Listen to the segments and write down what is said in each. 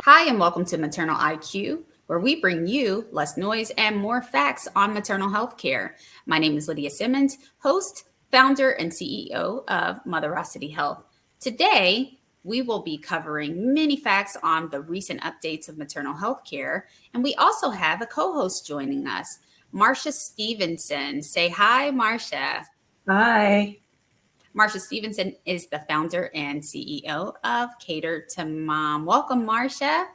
Hi, and welcome to Maternal IQ, where we bring you less noise and more facts on maternal health care. My name is Lydia Simmons, host, founder, and CEO of Motherocity Health. Today, we will be covering many facts on the recent updates of maternal health care, and we also have a co host joining us, Marsha Stephanson. Say hi, Marsha. Hi, Marsha Stephanson is the founder and CEO of Cater to Mom. Welcome, Marsha.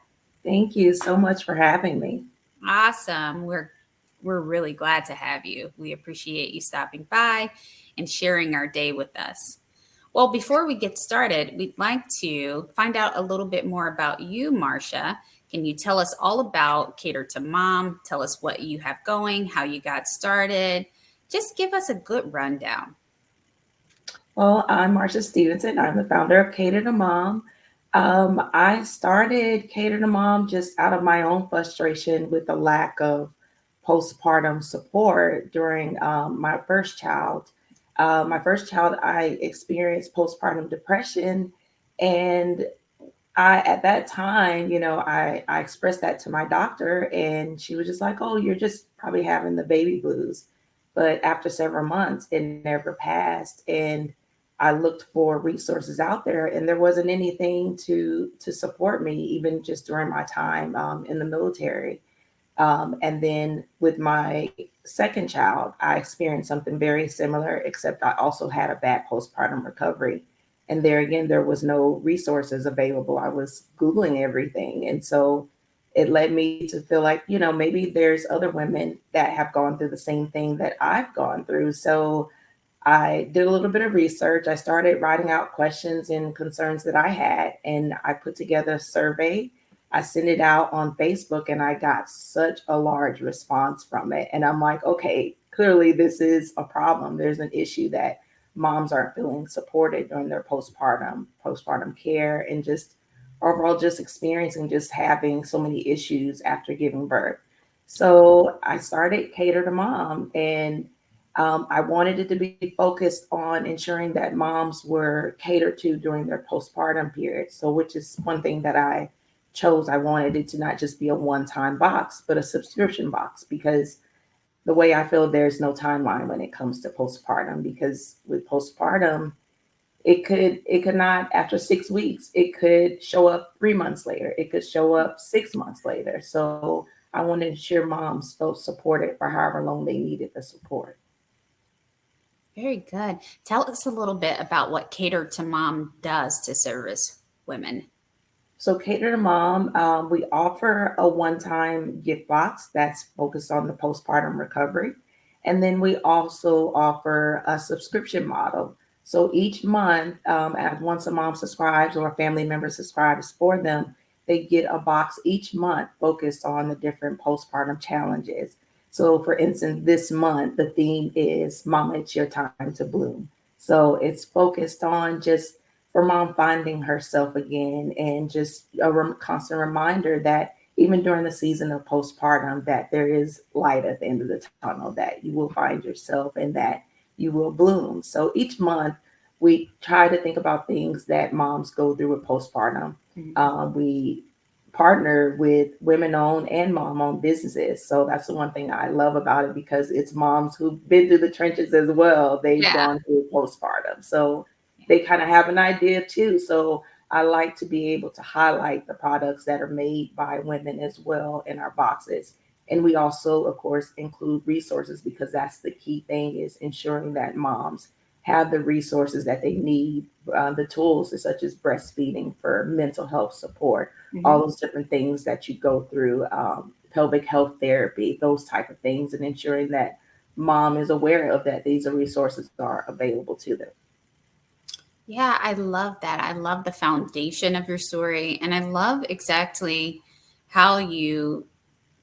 thank you so much for having me. Awesome. We're really glad to have you. We appreciate you stopping by and sharing our day with us. Well, before we get started, we'd like to find out a little bit more about you, Marsha. Can you tell us all about Cater to Mom? Tell us what you have going, how you got started. Just give us a good rundown. Well, I'm Marsha Stevenson. I'm the founder of Cater to Mom. I started Cater to Mom just out of my own frustration with the lack of postpartum support during my first child. I experienced postpartum depression, and at that time, I expressed that to my doctor, and she was just like, "Oh, you're just probably having the baby blues." But after several months, it never passed, and I looked for resources out there, and there wasn't anything to support me, even just during my time in the military. And then with my second child, I experienced something very similar, except I also had a bad postpartum recovery. And there again, there was no resources available. I was Googling everything. And so it led me to feel like, maybe there's other women that have gone through the same thing that I've gone through. So I did a little bit of research. I started writing out questions and concerns that I had, and I put together a survey. I sent it out on Facebook, and I got such a large response from it. And I'm like, okay, clearly this is a problem. There's an issue that moms aren't feeling supported during their postpartum care, and just overall just experiencing just having so many issues after giving birth. So I started Cater to Mom, and I wanted it to be focused on ensuring that moms were catered to during their postpartum period. So, which is one thing that I chose. I wanted it to not just be a one time box, but a subscription box, because the way I feel, there's no timeline when it comes to postpartum. Because with postpartum, it could not, after 6 weeks, it could show up 3 months later, it could show up 6 months later. So I wanted to ensure moms felt supported for however long they needed the support. Very good. Tell us a little bit about what Cater to Mom does to service women. So, Cater to Mom, we offer a one time gift box that's focused on the postpartum recovery. And then we also offer a subscription model. So, each month, once a mom subscribes or a family member subscribes for them, they get a box each month focused on the different postpartum challenges. So, for instance, this month, the theme is Mama, it's your time to bloom. So, it's focused on just for mom finding herself again, and just a constant reminder that even during the season of postpartum, that there is light at the end of the tunnel, that you will find yourself and that you will bloom. So each month we try to think about things that moms go through with postpartum. Mhm. We partner with women owned and mom owned businesses. So that's the one thing I love about it, because it's moms who've been through the trenches as well. They've Yeah. gone through postpartum. So they kind of have an idea too. So I like to be able to highlight the products that are made by women as well in our boxes. And we also, of course, include resources, because that's the key thing, is ensuring that moms have the resources that they need, the tools such as breastfeeding for mental health support, all Mhm. those different things that you go through, pelvic health therapy, those type of things, and ensuring that mom is aware of that these are resources are available to them. Yeah, I love that. I love the foundation of your story, and I love exactly how you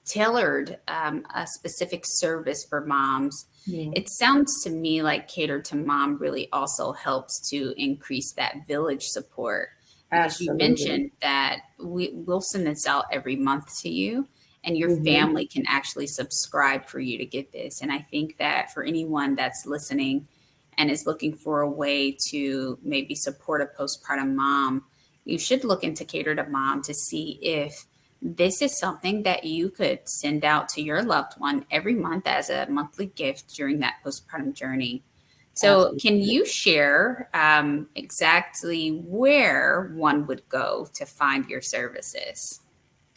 tailored a specific service for moms. Yeah, It sounds to me like Cater to Mom really also helps to increase that village support, because you absolutely. mentioned that we'll send this out every month to you, and your Hmm. family can actually subscribe for you to get this. And I think that for anyone that's listening and is looking for a way to maybe support a postpartum mom, you should look into Cater to Mom to see if this is something that you could send out to your loved one every month as a monthly gift during that postpartum journey. So, can Absolutely. you share exactly where one would go to find your services?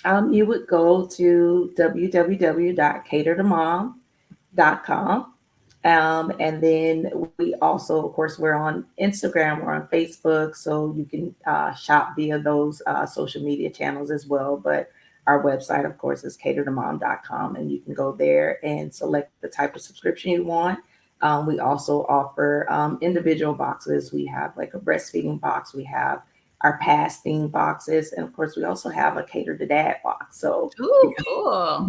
You would go to www.catertomom.com. And then we also, of course, we're on Instagram, we're on Facebook, so you can shop via those social media channels as well. But our website, of course, is catertomom.com, and you can go there and select the type of subscription you want. We also offer individual boxes. We have like a breastfeeding box, we have our past theme boxes, and of course, we also have a cater to dad box. So Ooh, because cool.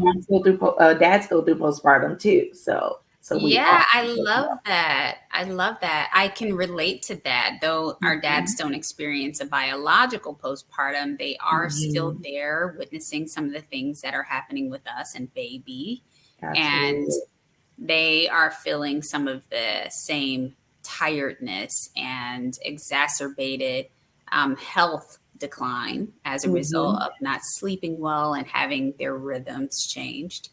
dads go through postpartum too. So we Yeah, offer I those as love well. that. I love that. I can relate to that. Though our dads Mhm. don't experience a biological postpartum, they are still Mhm. there witnessing some of the things that are happening with us and baby. And Absolutely. they are feeling some of the same tiredness and exacerbated health decline as a result Mhm. of not sleeping well and having their rhythms changed,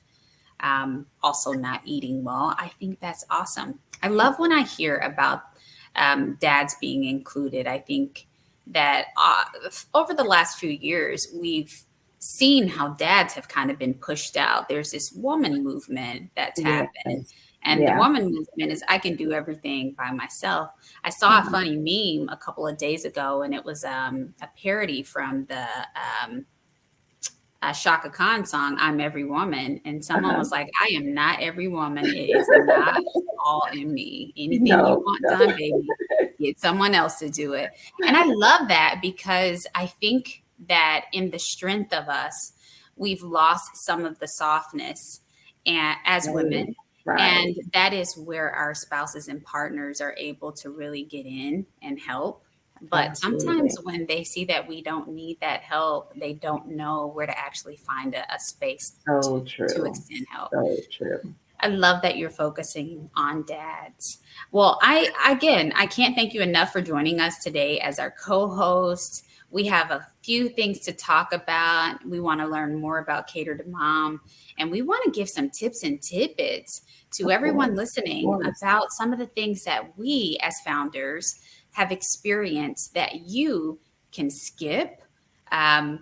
also not eating well. I think that's awesome. I love when I hear about dads being included. I think that over the last few years, we've seen how dads have kind of been pushed out. There's this woman movement that's happened. Yes. And the Yeah. woman movement is I can do everything by myself. I saw a Mhm. funny meme a couple of days ago, and it was a parody from the Shaka Khan song, I'm Every Woman. And someone Uh-huh. was like, I am not every woman. It is not all in me. Anything you No, want no. done, baby, get someone else to do it. And I love that because I think that in the strength of us, we've lost some of the softness and, as Right. women. Right. And that is where our spouses and partners are able to really get in and help. But sometimes Absolutely. when they see that we don't need that help, they don't know where to actually find a space So to true. extend help. So true. I love that you're focusing on dads. Well, I can't thank you enough for joining us today as our co-host. We have a few things to talk about. We want to learn more about Cater to Mom, and we want to give some tips and tidbits to Of everyone course. Of listening course. about some of the things that we as founders have experienced that you can skip.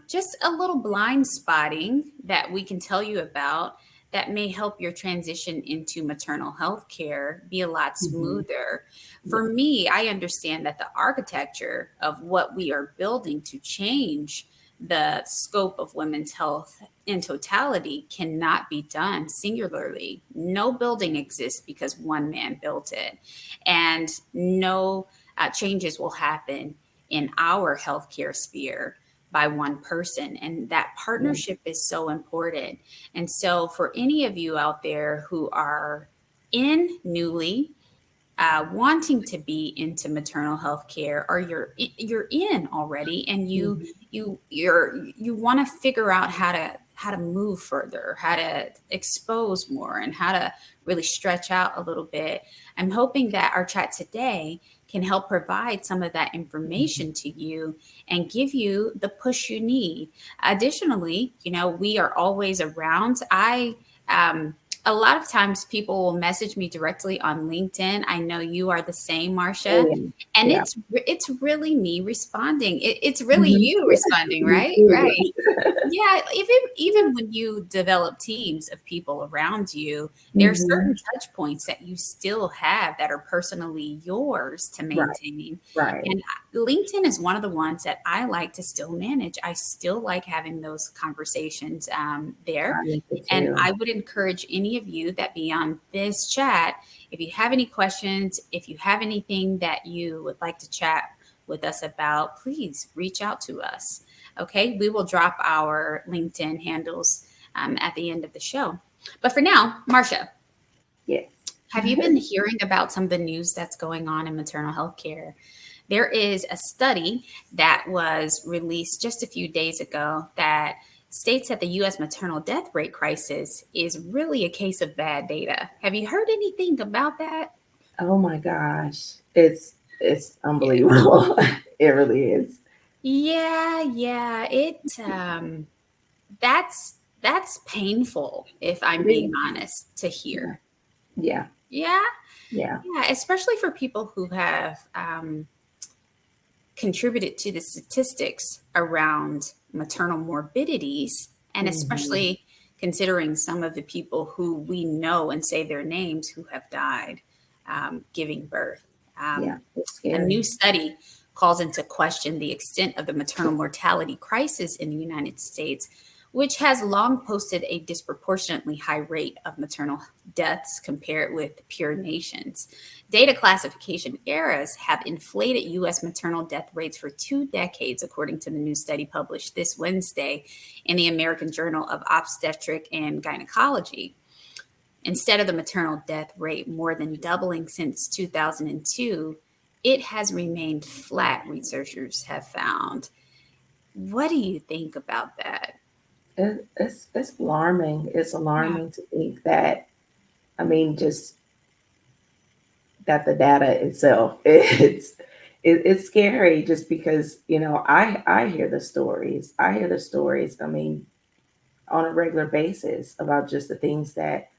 Just a little blind spotting that we can tell you about that may help your transition into maternal health care be a lot Mhm. smoother. Yeah. For me, I understand that the architecture of what we are building to change the scope of women's health in totality cannot be done singularly. No building exists because one man built it, and no changes will happen in our healthcare sphere by one person. And that Yeah. partnership is so important. And so, for any of you out there who are in newly wanting to be into maternal health care, or you're in already, and Mhm. you want to figure out how to move further, how to expose more, and how to really stretch out a little bit. I'm hoping that our chat today can help provide some of that Mhm. information to you and give you the push you need. Additionally, we are always around. Um, a lot of times people will message me directly on LinkedIn. I know you are the same, Oh, Marsha. yeah. And Yeah. it's really me responding. It's really Mhm. you Yeah. responding, Me right? too. Right. Yeah, even when you develop teams of people around you, there are Mhm. certain touch points that you still have that are personally yours to Right. maintain. Right. And LinkedIn is one of the ones that I like to still manage. I still like having those conversations there. I miss it And too. I would encourage any of you that be on this chat, if you have any questions, if you have anything that you would like to chat with us about, please reach out to us. Okay, we will drop our LinkedIn handles at the end of the show. But for now, Marsha, Yes. have you been hearing about some of the news that's going on in maternal health care? There is a study that was released just a few days ago that states that the US maternal death rate crisis is really a case of bad data. Have you heard anything about that? Oh my gosh. It's Yeah. unbelievable. It really is. Yeah. That's painful, if I'm It being is. honest, to Yeah. hear. Yeah. Yeah, Yeah. yeah, especially for people who have contributed to the statistics around maternal morbidities, and Hmm. especially considering some of the people who we know and say their names who have died giving birth. Yeah. Um, It's a scary. new study calls into question the extent of the maternal mortality crisis in the United States, which has long posted a disproportionately high rate of maternal deaths compared with peer nations. Data classification errors have inflated U.S. maternal death rates for 2 decades, according to the new study published this Wednesday in the American Journal of Obstetric and Gynecology. Instead of the maternal death rate more than doubling since 2002, it has remained flat, researchers have found. What do you think about that? It's alarming. It's Yeah. alarming to think that. I mean, just that the data itself, it's scary. Just because I hear the stories. I hear the stories. I mean, on a regular basis about just the things that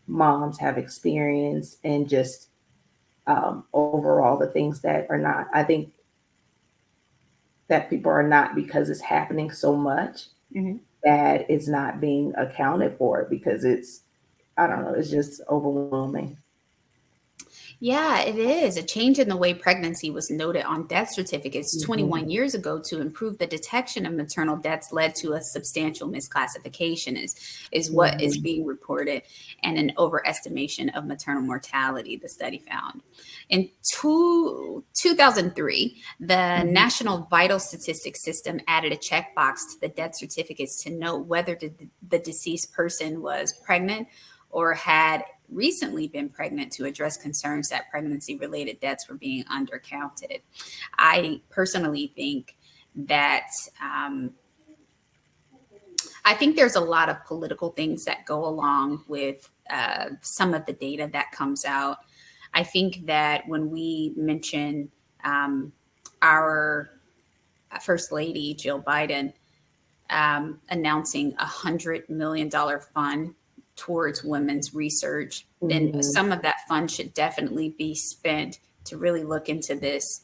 moms have experienced, and just overall the things that are not. I think that people are not, because it's happening so much, Mhm. that it's not being accounted for, because I don't know, it's just overwhelming. Yeah, it is. A change in the way pregnancy was noted on death certificates Hmm. 21 years ago to improve the detection of maternal deaths led to a substantial misclassification, is what is Hmm. being reported, and an overestimation of maternal mortality, the study found. In 2003, the Hmm. National Vital Statistics System added a checkbox to the death certificates to note whether the deceased person was pregnant or had recently been pregnant, to address concerns that pregnancy related deaths were being undercounted. I personally think that I think there's a lot of political things that go along with some of the data that comes out. I think that when we mention our First Lady, Jill Biden, announcing $100 million fund towards women's research, then Hmm. some of that fund should definitely be spent to really look into this.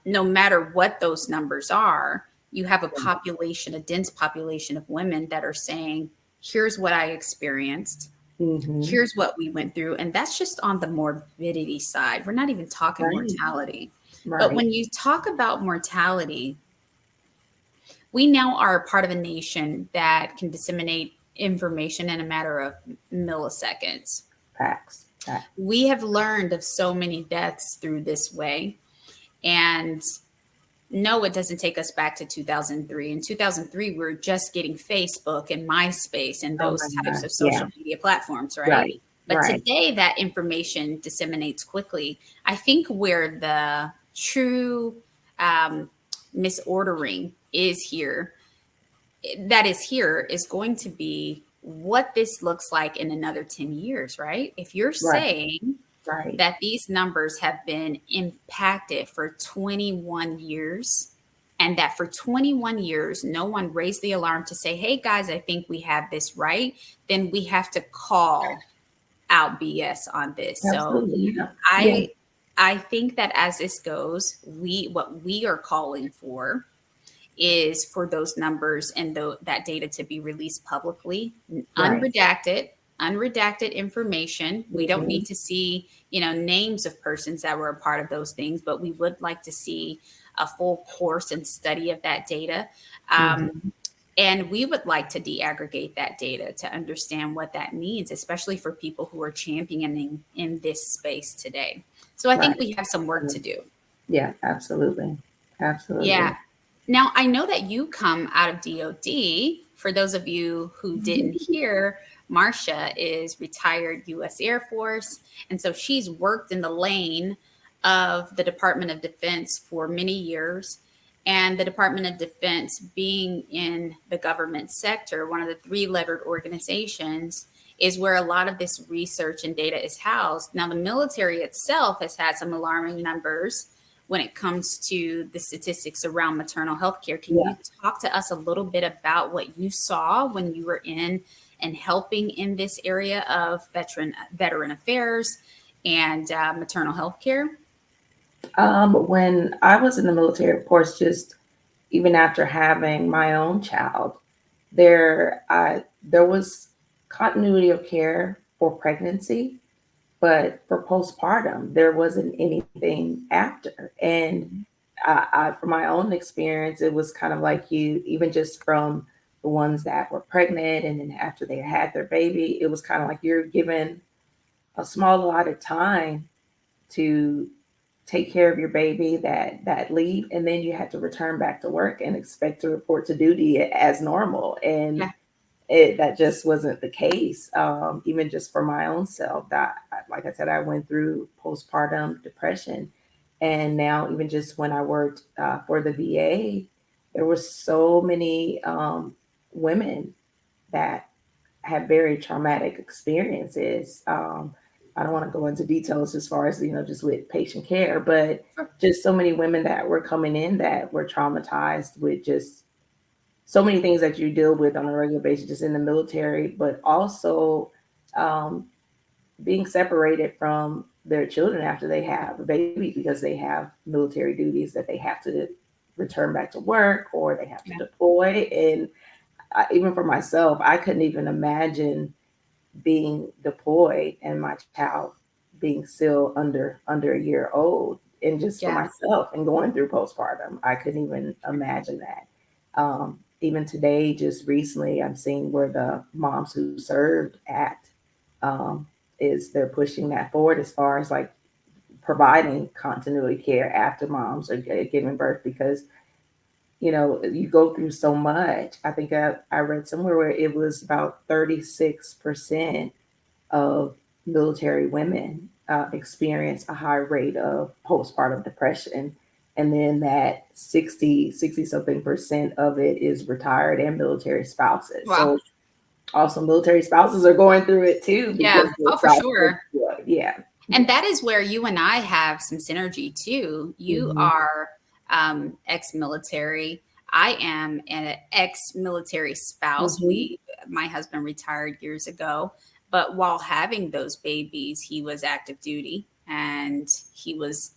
No matter what those numbers are, you have a population, a dense population of women that are saying, here's what I experienced. Hmm. Here's what we went through. And that's just on the morbidity side. We're not even talking Right. mortality. But Right. when you talk about mortality, we now are a part of a nation that can disseminate information in a matter of milliseconds. Facts. Facts. We have learned of so many deaths through this way. And no, it doesn't take us back to 2003. In 2003, we were just getting Facebook and MySpace and Oh those my types God. of Yeah. social media platforms, right? Right. But Right. today, that information disseminates quickly. I think where the true um, misordering is here that is here is going to be what this looks like in another 10 years, right? If you're Right. saying Right. that these numbers have been impacted for 21 years, and that for 21 years, no one raised the alarm to say, hey guys, I think we have this right, then we have to call out BS on this. So Absolutely. Yeah. Yeah. I I think that as this goes, what we are calling for is for those numbers and that data to be released publicly, Right. unredacted information. We don't Hmm. need to see, names of persons that were a part of those things, but we would like to see a full course and study of that data. Um, Hmm. and we would like to de-aggregate that data to understand what that means, especially for people who are championing in this space today. So I think Right. we have some work to do. Yeah. Absolutely. Yeah. Absolutely. Now, I know that you come out of DOD. For those of you who didn't hear, Marsha is retired U.S. Air Force. And so she's worked in the lane of the Department of Defense for many years. And the Department of Defense, being in the government sector, one of the three levered organizations, is where a lot of this research and data is housed. Now, the military itself has had some alarming numbers when it comes to the statistics around maternal health care. Can Yeah. you talk to us a little bit about what you saw when you were in and helping in this area of veteran affairs and maternal health care? When I was in the military, of course, just even after having my own child, there was continuity of care for pregnancy, but for postpartum, there wasn't anything after. And from my own experience, it was kind of like you, even just from the ones that were pregnant and then after they had their baby, it was kind of like you're given a small allotted of time to take care of your baby, that leave, and then you had to return back to work and expect to report to duty as normal. And Yeah. that just wasn't the case. Even just for my own self, that, like I said, I went through postpartum depression, and now even just when I worked for the VA, there were so many women that had very traumatic experiences. I don't want to go into details as far as, just with patient care, but Sure. just so many women that were coming in that were traumatized with just so many things that you deal with on a regular basis, just in the military, but also um, being separated from their children after they have a baby because they have military duties that they have to return back to work or they have to Yeah. deploy. And even for myself, I couldn't even imagine being deployed and my child being still under a year old, and just for Yeah. myself and going through postpartum, I couldn't even imagine that. Even today, just recently, I'm seeing where the moms who served at um, is they're pushing that forward as far as like providing continuity care after moms are giving birth, because you go through so much. I think I read somewhere where it was about 36% of military women experience a high rate of postpartum depression. And then that 60 something percent of it is retired and military spouses. Wow. So also military spouses are going through it too Yeah. because their Oh, for spouses are sure. deployed. Yeah. And Yeah. that is where you and I have some synergy too. You Hmm. are ex-military. I am an ex-military spouse. Hmm. My husband retired years ago, but while having those babies, he was active duty and he was,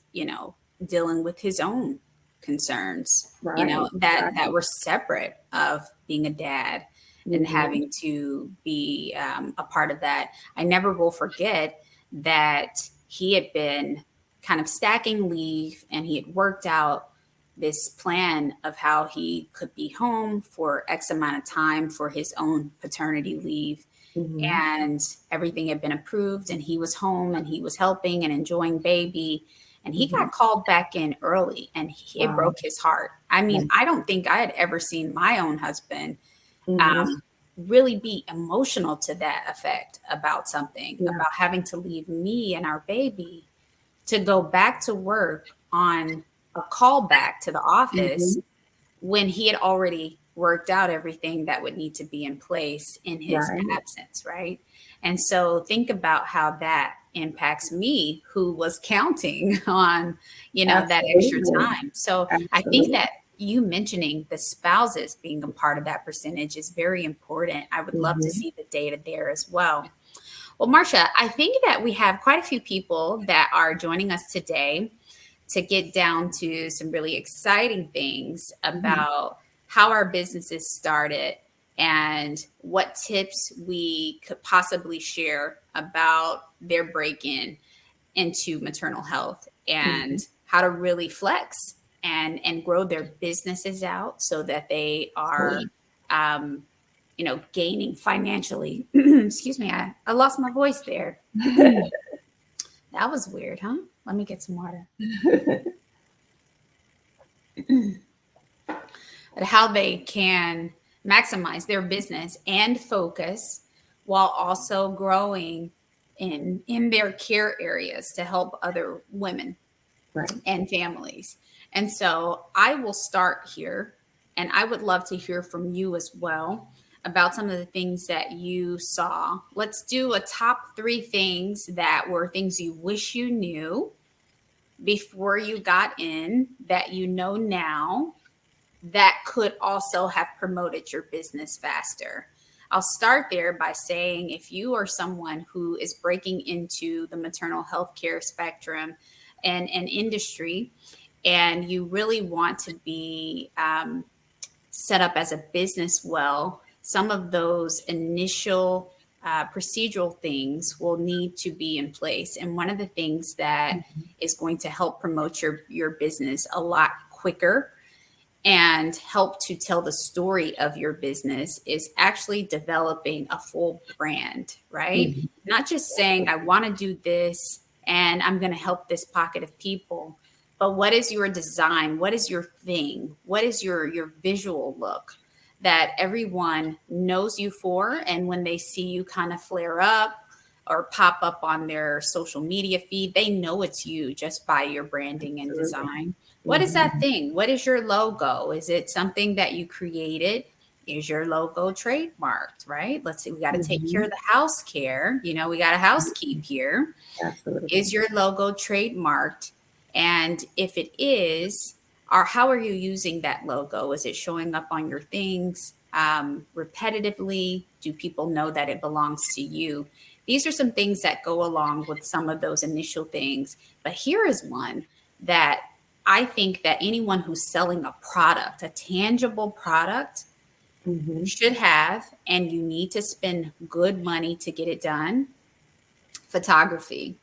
dealing with his own concerns, Right. that Right. were separate of being a dad and Hmm. having to be a part of that. I never will forget that he had been kind of stacking leave and he had worked out this plan of how he could be home for X amount of time for his own paternity leave. Hmm. And everything had been approved, and he was home and he was helping and enjoying baby. And he Hmm. got called back in early, and it Wow. broke his heart. I mean, I don't think I had ever seen my own husband Hmm. um, really be emotional to that effect about something, Yeah. about having to leave me and our baby to go back to work on a call back to the office Hmm. when he had already worked out everything that would need to be in place in his Right. absence, right? And so think about how that impacts me who was counting on, that extra Absolutely. time. So I think Absolutely. that you mentioning the spouses being a part of that percentage is very important. I would love to Hmm. see the data there as well. Well, Marsha, I think that we have quite a few people that are joining us today to get down to some really exciting things Hmm. about how our businesses started and what tips we could possibly share about their break in into maternal health and Hmm. how to really flex and grow their businesses out so that they are um, gaining financially. Excuse me, I lost my voice there. That was weird, huh? Let me get some water. But how they can maximize their business and focus while also growing in their care areas to help other women Right. and families. And so I will start here, and I would love to hear from you as well about some of the things that you saw. Let's do a top 3 things that were things you wish you knew before you got in that you know now that could also have promoted your business faster? I'll start there by saying if you are someone who is breaking into the maternal health care spectrum and industry, and you really want to be set up as a business well, some of those initial procedural things will need to be in place. And one of the things that is going to help promote your business a lot quicker and help to tell the story of your business is actually developing a full brand, right? Mhm. Not just saying, I want to do this and I'm going to help this pocket of people, but what is your design? What is your thing? What is your visual look that everyone knows you for? And when they see you kind of flare up or pop up on their social media feed, they know it's you just by your branding and Absolutely. design. What is that Mhm. thing? What is your logo? Is it something that you created? Is your logo trademarked, right? Let's see, we got to take care Mhm. of the house care. You know, we got a housekeep here. Absolutely. Is your logo trademarked? And if it is, how are you using that logo? Is it showing up on your things repetitively? Do people know that it belongs to you? These are some things that go along with some of those initial things. But here is one that I think that anyone who's selling a product, a tangible product, Mhm. should have, and you need to spend good money to get it done: photography.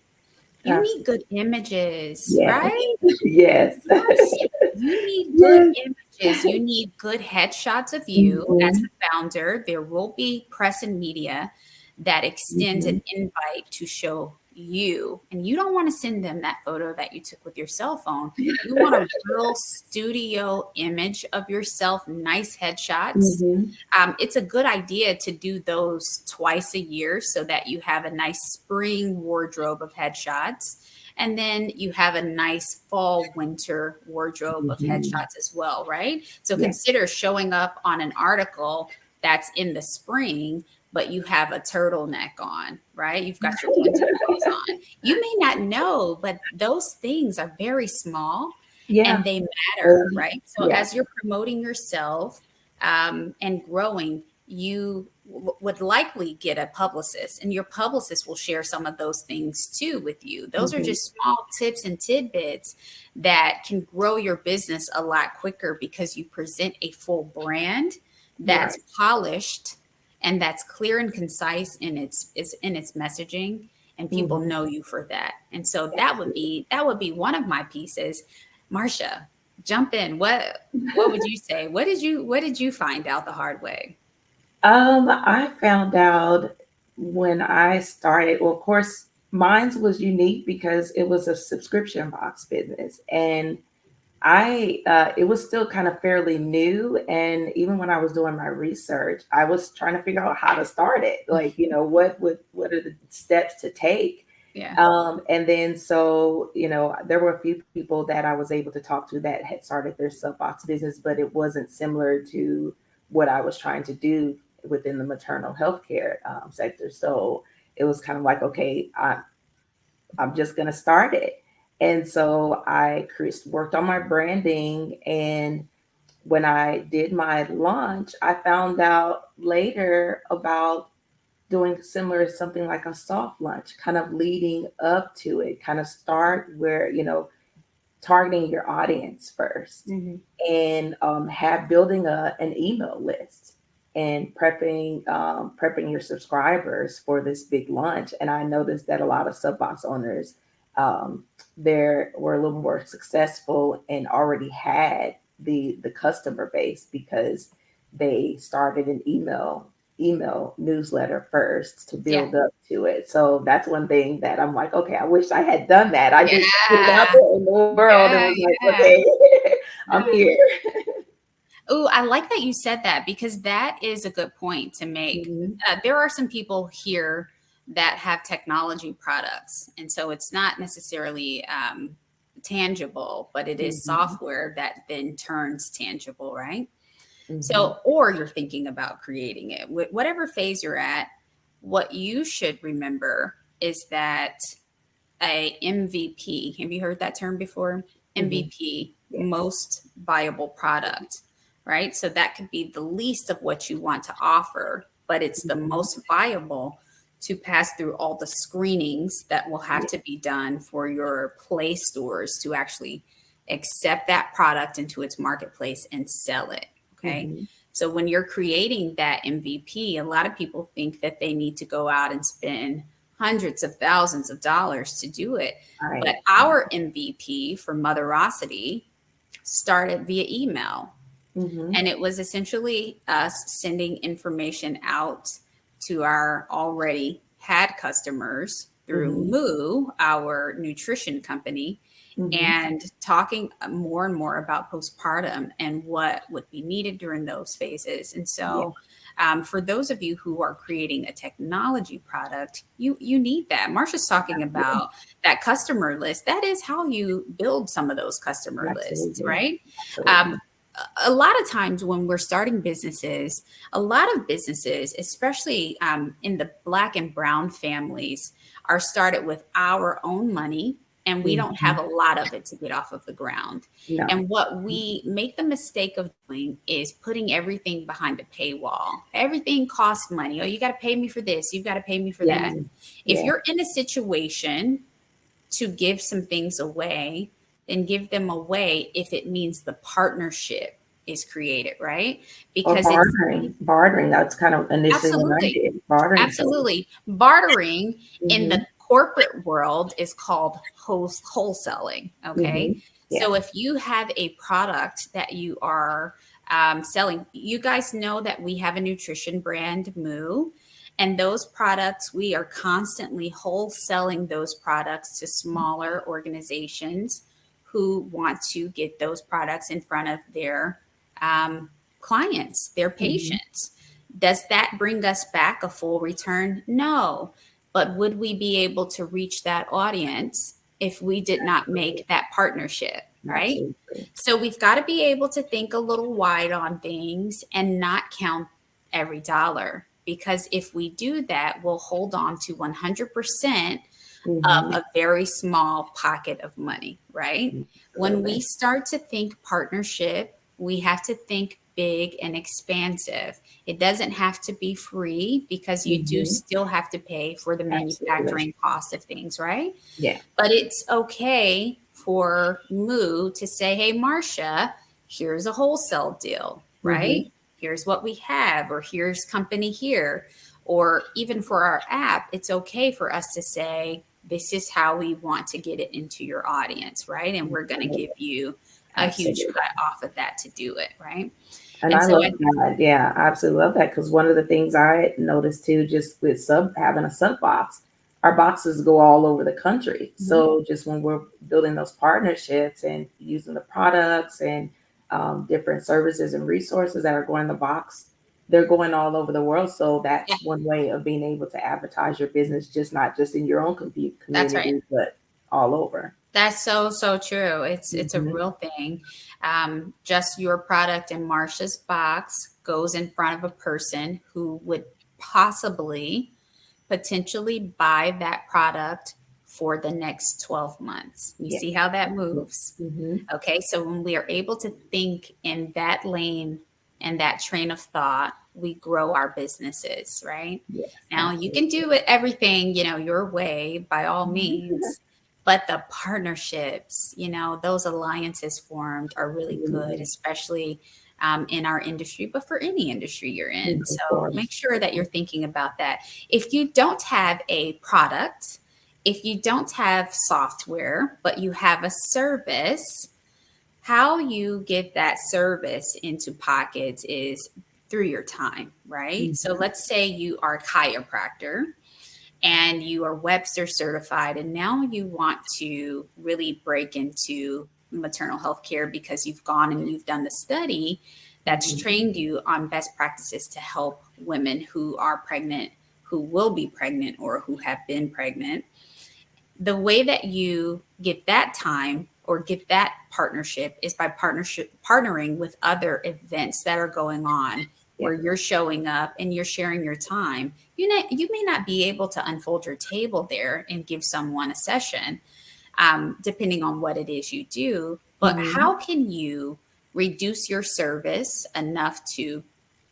You need Absolutely. good images, Yes. right? Yes. Yes. You need good Yes. images. You need good headshots of you as Mhm. the founder. There will be press and media that extends an Mhm. invite to show you. And you don't want to send them that photo that you took with your cell phone. You want a real studio image of yourself, nice headshots. Mhm. It's a good idea to do those twice a year so that you have a nice spring wardrobe of headshots. And then you have a nice fall winter wardrobe of Mhm. headshots as well, right? So Yeah. consider showing up on an article that's in the spring, but you have a turtleneck on, right? You've got your winter clothes on. You may not know, but those things are very small and Yeah. they matter, Um, right? So yeah. as you're promoting yourself and growing, you would likely get a publicist, and your publicist will share some of those things too with you. Those are Mhm. just small tips and tidbits that can grow your business a lot quicker because you present a full brand that's Right. polished and that's clear and concise in its messaging, and people Mhm. know you for that. And so Absolutely. that would be one of my pieces. Marsha, jump in. What would you say? What did you find out the hard way? I found out when I started, well, of course, mine was unique because it was a subscription box business. And it was still kind of fairly new. And even when I was doing my research, I was trying to figure out how to start it. Like, what are the steps to take? Yeah. And then so, there were a few people that I was able to talk to that had started their sub box business, but it wasn't similar to what I was trying to do within the maternal healthcare sector. So it was kind of like, okay, I'm just going to start it. And so worked on my branding. And when I did my launch, I found out later about doing similar something like a soft launch, kind of leading up to it, kind of start where, targeting your audience first Hmm. and have building an email list and prepping your subscribers for this big launch. And I noticed that a lot of sub box owners there were a little more successful and already had the customer base because they started an email newsletter first to Yeah. build up to it. So that's one thing that I'm like, okay, I wish I had done that. I just put it out Yeah. there in the world and Yeah. was like, Yeah. okay, I'm Yeah. here. Oh, I like that you said that because that is a good point to make. Mhm. There are some people here that have technology products, and so it's not necessarily tangible, but it is Mhm. software that then turns tangible, right? Mhm. So, or you're thinking about creating it. Whatever phase you're at, what you should remember is that a MVP. Have you heard that term before? Mm-hmm. MVP, Yes. most viable product, right? So that could be the least of what you want to offer, but it's the Mm-hmm. most viable to pass through all the screenings that will have Yeah. to be done for your play stores to actually accept that product into its marketplace and sell it. Okay. Mm-hmm. So when you're creating that MVP, a lot of people think that they need to go out and spend hundreds of thousands of dollars to do it. But Right. our MVP for Motherocity started via email. Mm-hmm. And it was essentially us sending information out to our already had customers through Mm-hmm. Moo, our nutrition company, Mm-hmm. and talking more and more about postpartum and what would be needed during those phases. And Yeah. so, for those of you who are creating a technology product, you need that. Marsha's talking Yeah. about that customer list. That is how you build some of those customer lists, Absolutely. right? Absolutely. Um, a lot of times when we're starting businesses, a lot of businesses, especially in the Black and brown families, are started with our own money, and we don't Mm-hmm. have a lot of it to get off of the ground. No. And what we make the mistake of doing is putting everything behind a paywall. Everything costs money. Oh, you got to pay me for this. You've got to pay me for Yeah. that. If Yeah. you're in a situation to give some things away, then give them away if it means the partnership is created, right? Or Because it's bartering. Bartering. That's kind of initially what I absolutely, did. Bartering. So. absolutely bartering in Mm-hmm. the corporate world is called wholesaling. Okay. Mm-hmm. Yeah. So if you have a product that you are selling, you guys know that we have a nutrition brand, Moo. And those products, we are constantly wholesaling those products to smaller organizations who want to get those products in front of their clients, their Mm-hmm. patients. Does that bring us back a full return? No. But would we be able to reach that audience if we did not make that partnership, right? Absolutely. So we've got to be able to think a little wide on things and not count every dollar. Because if we do that, we'll hold on to 100% of Mm-hmm. a very small pocket of money, right? When we Absolutely. start to think partnership, we have to think big and expansive. It doesn't have to be free because you do Mm-hmm. still have to pay for the Absolutely. manufacturing cost of things, right? Yeah. But it's okay for Moo to say, hey, Marsha, here's a wholesale deal, Mm-hmm. right? Here's what we have, or here's company here. Or even for our app, it's okay for us to say, this is how we want to get it into your audience, right? And we're going to give you a huge Absolutely. cut off of that to do it, right? And And I so love that. Yeah, I absolutely love that because one of the things I noticed too, just with sub having a sub box, our boxes go all over the country. So just when we're building those partnerships and using the products and different services and resources that are going in the box, they're going all over the world. So yeah, that's one way of being able to advertise your business, just not just in your own that's right. community, but all over. That's so true. It's a Hmm. real thing. Just your product in Marsha's box goes in front of a person who would possibly potentially buy that product for the next 12 months. You Yeah. see how that moves. Hmm. Okay, so when we are able to think in that lane and that train of thought, we grow our businesses, right? Yes, Now you can absolutely. do it everything, your way by all means, but the partnerships, those alliances formed are really good, Mhm. especially in our industry, but for any industry you're in. Of So make course. sure that you're thinking about that. If you don't have a product, if you don't have software, but you have a service, how you get that service into pockets is through your time, right? So Mhm. let's say you are a chiropractor and you are Webster certified, and now you want to really break into maternal health care because you've gone and you've done the study that's Mhm. trained you on best practices to help women who are pregnant, who will be pregnant, or who have been pregnant. The way that you get that time or get that partnership is by partnership partnering with other events that are going on Yeah. where you're showing up and you're sharing your time. You may not be able to unfold your table there and give someone a session, depending on what it is you do. But Mhm. how can you reduce your service enough to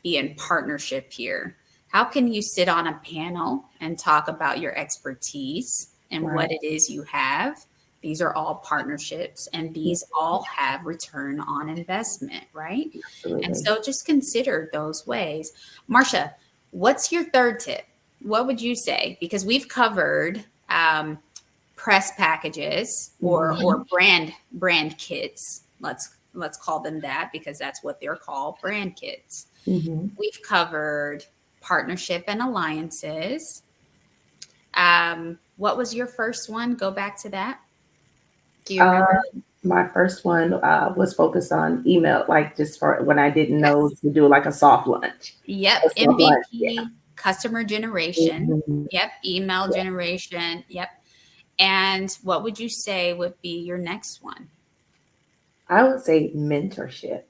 be in partnership here? How can you sit on a panel and talk about your expertise and Right. what it is you have? These are all partnerships and these all have return on investment, right? And Absolutely. so just consider those ways. Marsha, what's your third tip? What would you say? Because we've covered press packages or Mhm. brand kits. Let's call them that because that's what they're called, brand kits. Mhm. We've covered partnership and alliances. What was your first one? Go back to that. Do you Uh, remember? my first one was focused on email, like just for when I didn't know Yes. to do like a soft lunch. Yep. A soft lunch, yeah. MVP, customer generation. Mhm. Yep. Email Yeah. generation. Yep. And what would you say would be your next one? I would say mentorship.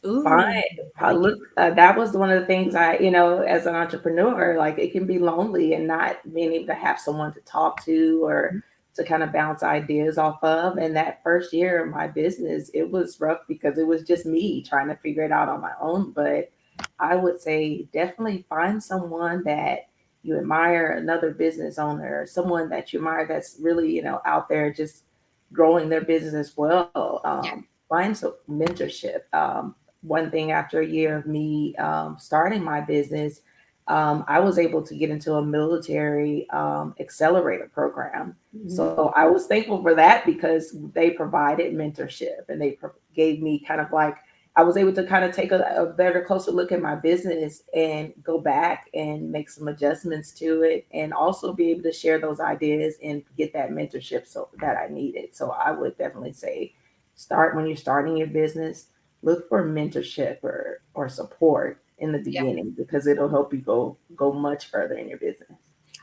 Fine. Ooh, I like it. Look, that was one of the things as an entrepreneur, like it can be lonely and not being able to have someone to talk to or to kind of bounce ideas off of. And that first year of my business, it was rough because it was just me trying to figure it out on my own. But I would say definitely find someone that you admire, another business owner, someone that you admire that's really, out there just growing their business as well. Yeah. Find some mentorship. One thing after a year of me starting my business, I was able to get into a military accelerator program. Mhm. So I was thankful for that because they provided mentorship and they gave me kind of like, I was able to kind of take a better, closer look at my business and go back and make some adjustments to it and also be able to share those ideas and get that mentorship so that I needed. So I would definitely say start when you're starting your business, look for mentorship or support in the Yeah. beginning because it'll help you go much further in your business.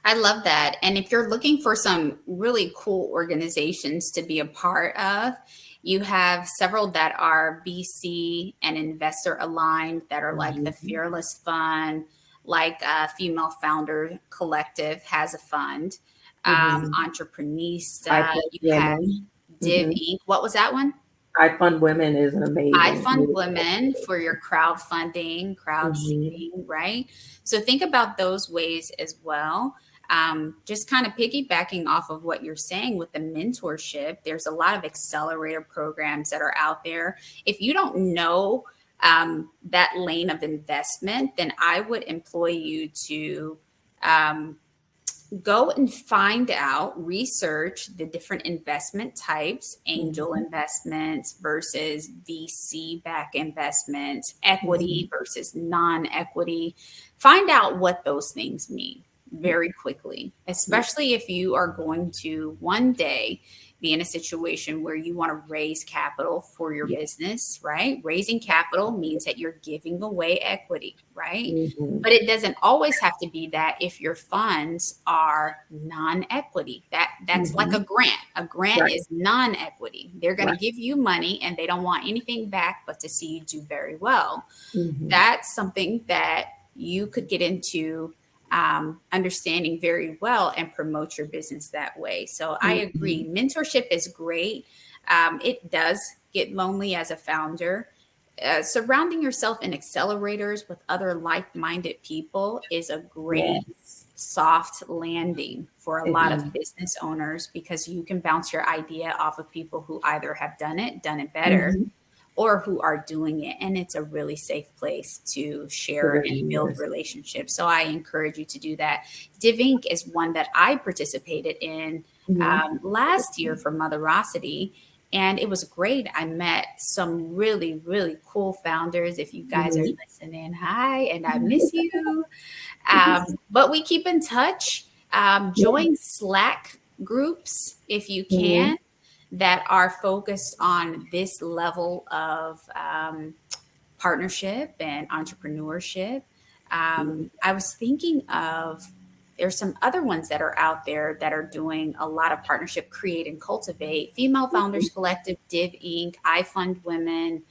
I love that. And if you're looking for some really cool organizations to be a part of, you have several that are VC and investor aligned that are like the Mhm. Fearless Fund, like Female Founder Collective has a fund, Mhm. I Entreprenista, Fund you have Women. Div Mhm. Inc. What was that one? I Fund Women is an I amazing, fund amazing women for organization. your crowdfunding, crowd Mhm. seeding, right? So think about those ways as well. Just kind of piggybacking off of what you're saying with the mentorship, there's a lot of accelerator programs that are out there. If you don't know that lane of investment, then I would employ you to um, go and find out, research the different investment types, angel Mhm. investments versus VC back investments, equity Mhm. versus non equity. Find out what those things mean very quickly, Yeah. especially if you are going to one day be in a situation where you want to raise capital for your Yeah. business, right? Raising capital means that you're giving away equity, right? Mhm. But it doesn't always have to be that if your funds are non-equity. That's like a Mhm. grant. A grant Right. is non-equity. They're going to Right. give you money and they don't want anything back but to see you do very well. Mhm. That's something that you could get into understanding very well and promote your business that way. So I Mhm. agree. Mentorship is great. It does get lonely as a founder. Surrounding yourself in accelerators with other like minded people is a great Yes. soft landing for a It lot of is. business owners because you can bounce your idea off of people who either have done it better, Mhm. or who are doing it. And it's a really safe place to It share and really build is. relationships. So I encourage you to do that. Div Inc. is one that I participated in Mhm. last year for Motherocity. And it was great. I met some really, really cool founders. If you guys are Mhm. listening, hi, and I miss you. But we keep in touch. Yeah. Join Slack groups if you Mhm. can that are focused on this level of partnership and entrepreneurship. I was thinking of there's some other ones that are out there that are doing a lot of partnership, create and cultivate. Female Mhm. Founders Collective, Div Inc., I Fund Women,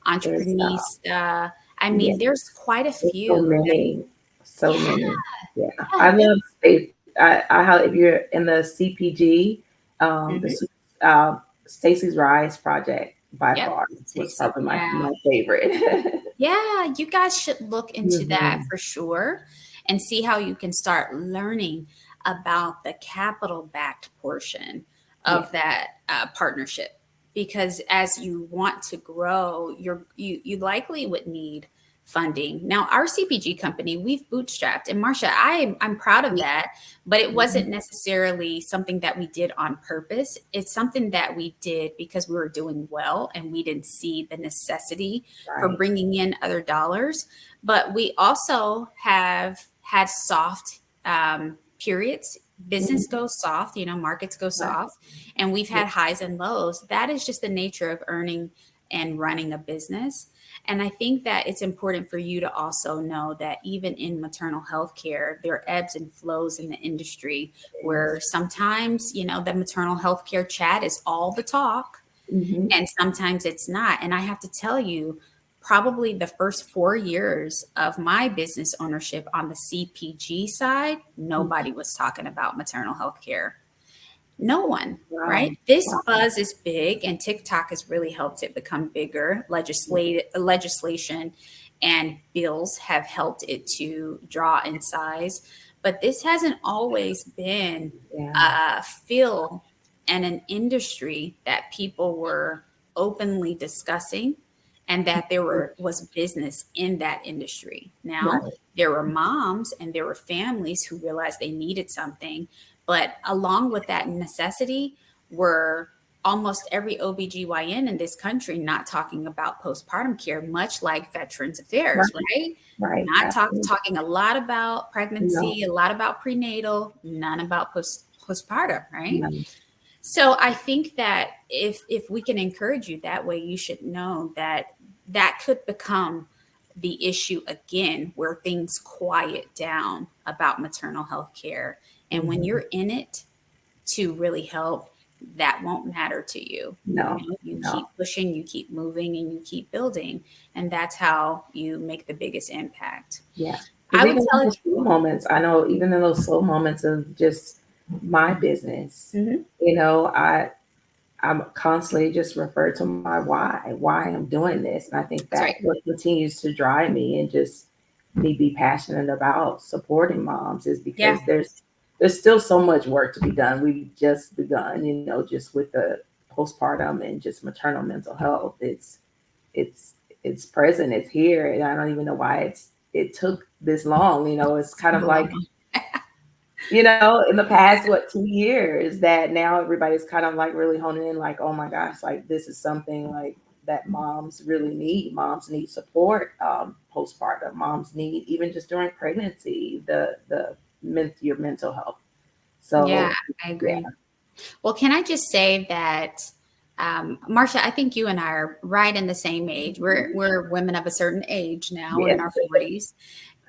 There's Entreprenista. I Yeah. mean, there's quite a There's so few that, many, so yeah, many. Yeah, yeah, I love state. If you're in the CPG, the mhm, Stacey's Rise project by yep, far was Stacey, probably yeah. my favorite. Yeah, you guys should look into that Hmm. for sure and see how you can start learning about the capital backed portion Yeah, of that partnership. Because as you want to grow, you likely would need funding. Now, our CPG company, we've bootstrapped, and Marsha, I'm proud of that, but it wasn't mhm, necessarily something that we did on purpose. It's something that we did because we were doing well and we didn't see the necessity for right. bringing in other dollars. But we also have had soft periods. Business Mhm, goes soft, markets go right. soft, and we've Yeah. had highs and lows. That is just the nature of earning and running a business. And I think that it's important for you to also know that even in maternal health care, there are ebbs and flows in the industry where sometimes, the maternal health care chat is all the talk Hmm. and sometimes it's not. And I have to tell you, probably the first 4 years of my business ownership on the CPG side, nobody was talking about maternal health care. No one, right? Wow. This Wow. buzz is big, and TikTok has really helped it become bigger. Legislation and bills have helped it to draw in size, but this hasn't always been Yeah. a feel and an industry that people were openly discussing and that was business in that industry. Now, Right. there were moms and there were families who realized they needed something, but along with that necessity were almost every OBGYN in this country not talking about postpartum care, much like Veterans Right. Affairs, right? Right. Not Absolutely. talking a lot about No. pregnancy, a lot about prenatal, none about postpartum, right? No. So I think that if we can encourage you that way, you should know that that could become the issue again, where things quiet down about maternal health care. And when Hmm. you're in it to really help, that won't matter to you. No. You No. keep pushing, you keep moving, and you keep building. And that's how you make the biggest impact. Yeah. I Because would even in tell those slow moments, I know even in those slow moments of just my business, you. Mhm. you know, I'm constantly just refer to my why I'm doing this. And I think That's right. that what continues to drive me and just me be passionate about supporting moms is Yeah. because there's still so much work to be done. We've just begun, just with the postpartum and just maternal mental health. It's it's present, it's here, and I don't even know why it took this long. It's kind of like, in the past, 2 years that now everybody's kind of like really honing in, like, oh my gosh, like this is something like that moms really need. Moms need support, postpartum. Moms need, even just during pregnancy, your mental health. Yeah, So I yeah, agree. Well, can I just say that, Marsha, I think you and I are right in the same age. We're women of a certain age now. We're yeah, in our 40s.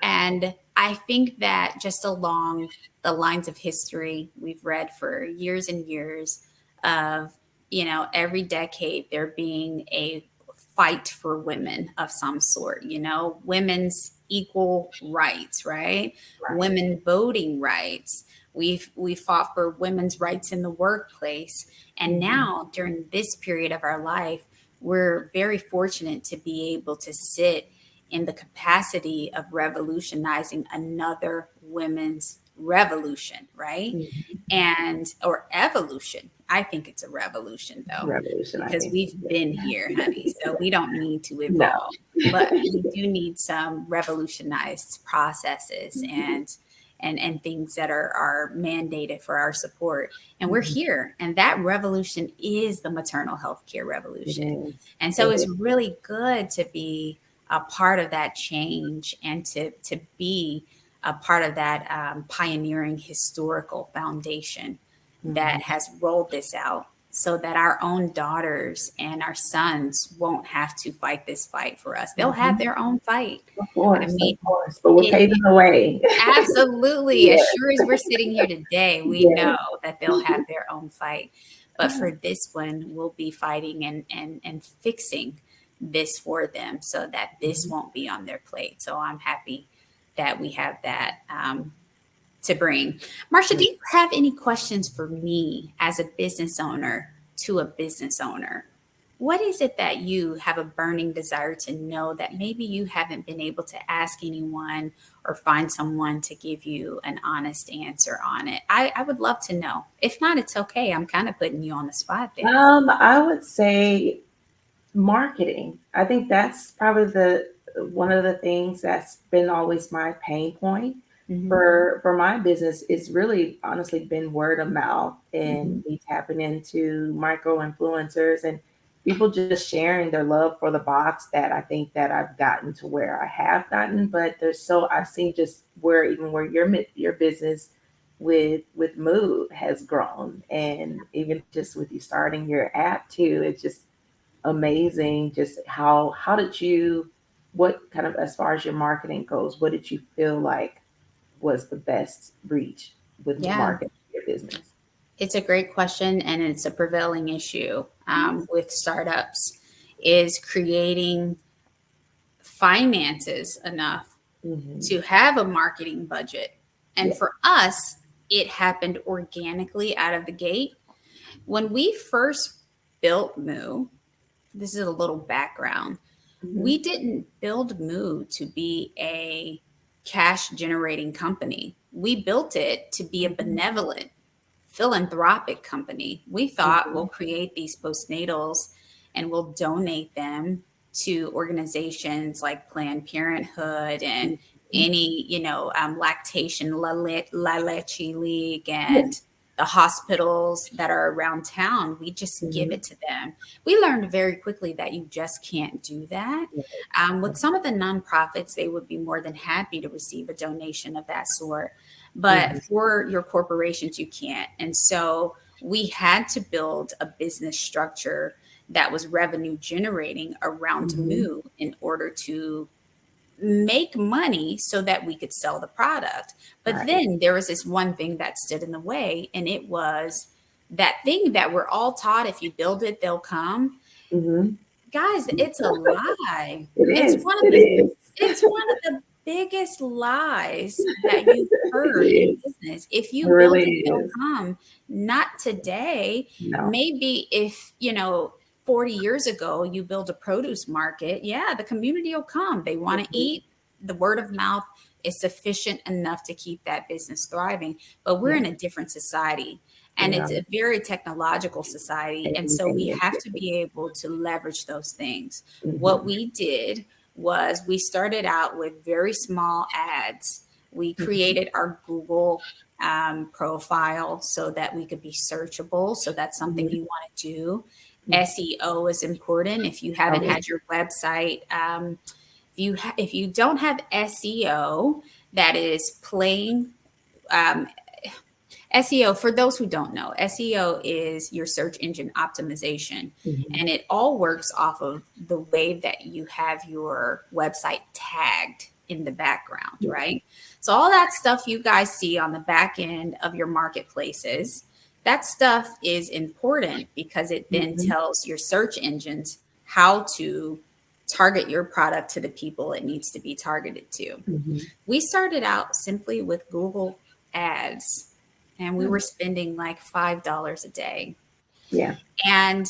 And I think that just along the lines of history, we've read for years and years of, every decade there being a fight for women of some sort, women's equal rights, right? right. Women voting rights. We fought for women's rights in the workplace. And Mhm. now during this period of our life, we're very fortunate to be able to sit in the capacity of revolutionizing another women's revolution, right? Mhm. And or evolution. I think it's a revolution though, Revolution, I because think. we've been here, honey. So we don't need to No. evolve, but we do need some revolutionized processes and things that are mandated for our support. And we're Mhm. here. And that revolution is the maternal health care It revolution. is. And so It it's is. really good to be a part of that change and to be a part of that pioneering historical foundation that Mhm. has rolled this out so that our own daughters and our sons won't have to fight this fight for us. They'll have Mhm. their own fight. I Of mean, course, but we're paving the way. absolutely. As Yeah, sure as we're sitting here today, we yeah. know that they'll have their own fight. But for this one, we'll be fighting and fixing this for them so that this won't be on their plate. So I'm happy that we have that to bring. Marsha, do you have any questions for me as a business owner to a business owner? What is it that you have a burning desire to know that maybe you haven't been able to ask anyone or find someone to give you an honest answer on it? I would love to know. If not, it's okay. I'm kind of putting you on the spot there. I would say marketing. I think that's probably the one of the things that's been always my pain point Mm-hmm. for my business. It's really honestly been word of mouth Mm-hmm. and me tapping into micro influencers and people just sharing their love for the box that I think that I've gotten to where I have gotten. But I've seen just where even where your business with Mood has grown, and even just with you starting your app too, it's just amazing. Just how did you, what kind of, as far as your marketing goes, what did you feel like was the best reach with Yeah. marketing your business? It's a great question, and it's a prevailing issue with startups is creating finances enough Mm-hmm. to have a marketing budget. And Yeah. for us, it happened organically out of the gate. When we first built Moo, this is a little background. Mm-hmm. We didn't build Moo to be a cash generating company. We built it to be a Mm-hmm. benevolent philanthropic company. We thought Mm-hmm. we'll create these postnatals and we'll donate them to organizations like Planned Parenthood and Mm-hmm. any, lactation, La Leche League Yeah. and the hospitals that are around town. We just give Mm-hmm. it to them. We learned very quickly that you just can't do that. With some of the nonprofits, they would be more than happy to receive a donation of that sort. Mm-hmm. But for your corporations, you can't. And so we had to build a business structure that was revenue generating around Mm-hmm. Moo in order to make money so that we could sell the product. But Right. then there was this one thing that stood in the way, and it was that thing that we're all taught if you build it, they'll come. Mm-hmm. Guys, it's a lie. It It's is. one of It the is. it's one of the biggest lies that you've It heard in is. business. If It you build really it, they'll is. come. Not today. No. Maybe if, 40 years ago you build a produce market, yeah, the community will come. They want to Mm-hmm. eat. The word of mouth is sufficient enough to keep that business thriving. But we're Yeah. in a different society. And Yeah. it's a very technological society. And so we Everything is have to different. be able to leverage those things. What Mm-hmm. we did was we started out with very small ads. We Mm-hmm. created our Google profile so that we could be searchable. So that's something Mm-hmm. you want to do. Mm-hmm. SEO is important. If you Oh, haven't yeah. had your website, if you don't have SEO, that is plain um, SEO, for those who don't know, SEO is your search engine optimization, Mm-hmm. and it all works off of the way that you have your website tagged in the background, Yeah. right? So, all that stuff you guys see on the back end of your marketplaces, that stuff is important because it then Mm-hmm. tells your search engines how to target your product to the people it needs to be targeted to. Mm-hmm. We started out simply with Google Ads, and we were spending like $5 a day. Yeah. And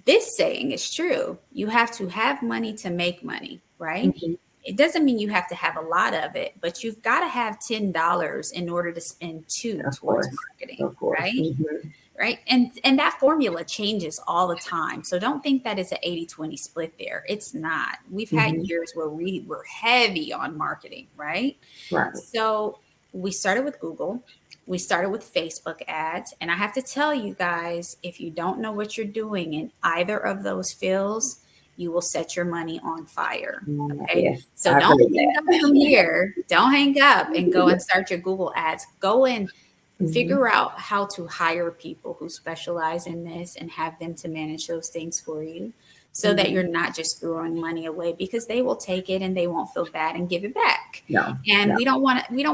this saying is true. You have to have money to make money, right? Mm-hmm. It doesn't mean you have to have a lot of it, but you've got to have $10 in order to spend two Of towards course. marketing, Of course. right? Mm-hmm. Right. And that formula changes all the time. So don't think that it's an 80-20 split there. It's not. We've had Mm-hmm. years where we were heavy on marketing, right? Right. So we started with Google. We started with Facebook ads. And I have to tell you guys, if you don't know what you're doing in either of those fields, you will set your money on fire. Okay. Yes, So I've don't heard hang up from here. Don't hang up and go and that. start your Google ads. Go and Mm-hmm. figure out how to hire people who specialize in this and have them to manage those things for you so that Mm-hmm. you're not just throwing money away, because they will take it and they won't feel bad and give it back. No. And No. we don't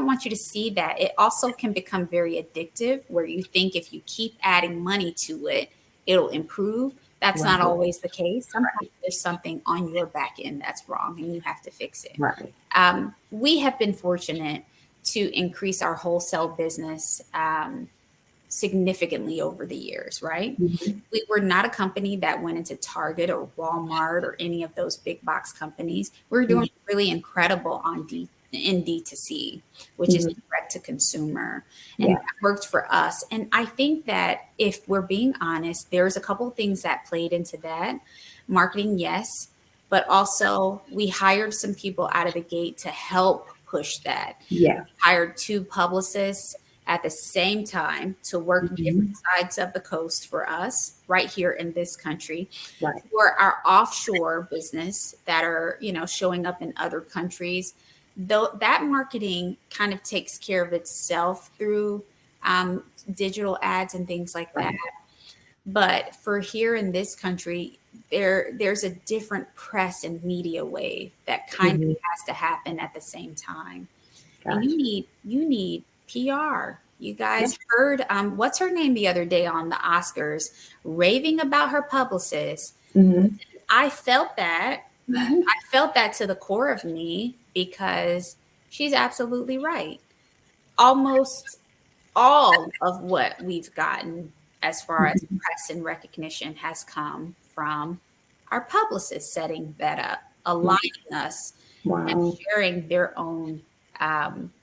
want you to see that. It also can become very addictive where you think if you keep adding money to it, it'll improve. That's not Right. always the case. Sometimes Right. there's something on your back end that's wrong and you have to fix it. Right. We have been fortunate to increase our wholesale business significantly over the years, right? Mhm. We were not a company that went into Target or Walmart or any of those big box companies. We're doing Mhm. really incredible in D2C, which is Mhm. direct to consumer. And Yeah. that worked for us. And I think that if we're being honest, there's a couple of things that played into that. Marketing, yes, but also we hired some people out of the gate to help push that. Yeah. Hired two publicists at the same time to work different Mhm. sides of the coast for us right here in this country. Right. For our offshore business that are, showing up in other countries, though that marketing kind of takes care of itself through um, digital ads and things like that. Right. But for here in this country, there's a different press and media wave that kind of Mhm. has to happen at the same time. And Gotcha. you need PR. You Yeah. guys heard what's her name the other day on the Oscars raving about her publicist. Mhm. I felt that. I felt that to the core of me because she's absolutely right. Almost all of what we've gotten as far as Mhm. press and recognition has come from our publicists setting that up, Mhm. aligning us and Wow. sharing um,